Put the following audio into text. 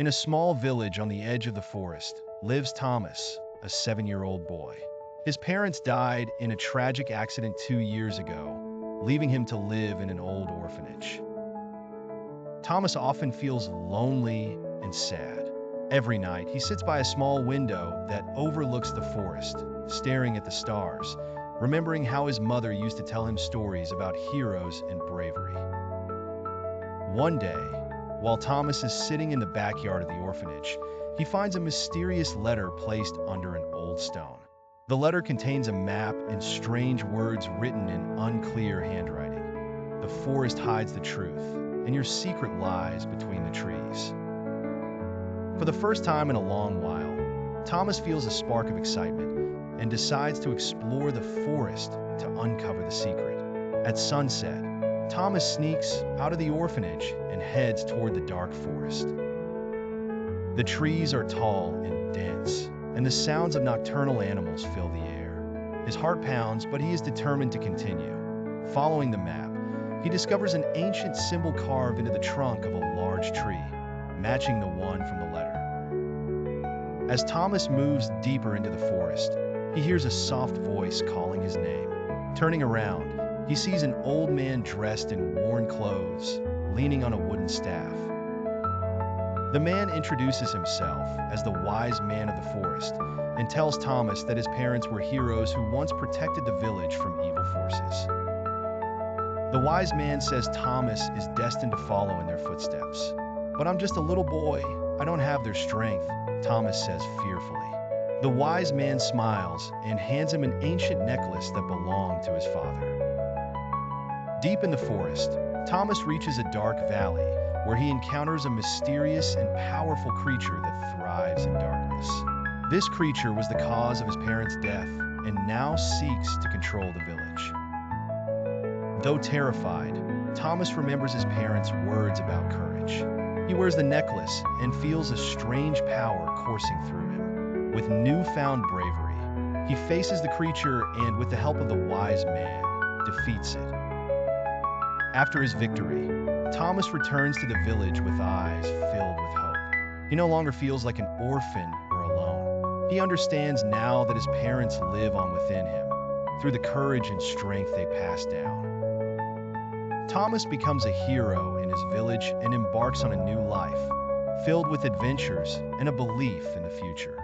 In a small village on the edge of the forest lives Thomas, a 7-year-old boy. His parents died in a tragic accident 2 years ago, leaving him to live in an old orphanage. Thomas often feels lonely and sad. Every night, he sits by a small window that overlooks the forest, staring at the stars, remembering how his mother used to tell him stories about heroes and bravery. One day, while Thomas is sitting in the backyard of the orphanage, he finds a mysterious letter placed under an old stone. The letter contains a map and strange words written in unclear handwriting. The forest hides the truth, and your secret lies between the trees. For the first time in a long while, Thomas feels a spark of excitement and decides to explore the forest to uncover the secret. At sunset, Thomas sneaks out of the orphanage and heads toward the dark forest. The trees are tall and dense, and the sounds of nocturnal animals fill the air. His heart pounds, but he is determined to continue. Following the map, he discovers an ancient symbol carved into the trunk of a large tree, matching the one from the letter. As Thomas moves deeper into the forest, he hears a soft voice calling his name. Turning around, he sees an old man dressed in worn clothes, leaning on a wooden staff. The man introduces himself as the wise man of the forest and tells Thomas that his parents were heroes who once protected the village from evil forces. The wise man says Thomas is destined to follow in their footsteps. "But I'm just a little boy. I don't have their strength," Thomas says fearfully. The wise man smiles and hands him an ancient necklace that belonged to his father. Deep in the forest, Thomas reaches a dark valley where he encounters a mysterious and powerful creature that thrives in darkness. This creature was the cause of his parents' death and now seeks to control the village. Though terrified, Thomas remembers his parents' words about courage. He wears the necklace and feels a strange power coursing through him. With newfound bravery, he faces the creature and, with the help of the wise man, defeats it. After his victory, Thomas returns to the village with eyes filled with hope. He no longer feels like an orphan or alone. He understands now that his parents live on within him, through the courage and strength they passed down. Thomas becomes a hero in his village and embarks on a new life, filled with adventures and a belief in the future.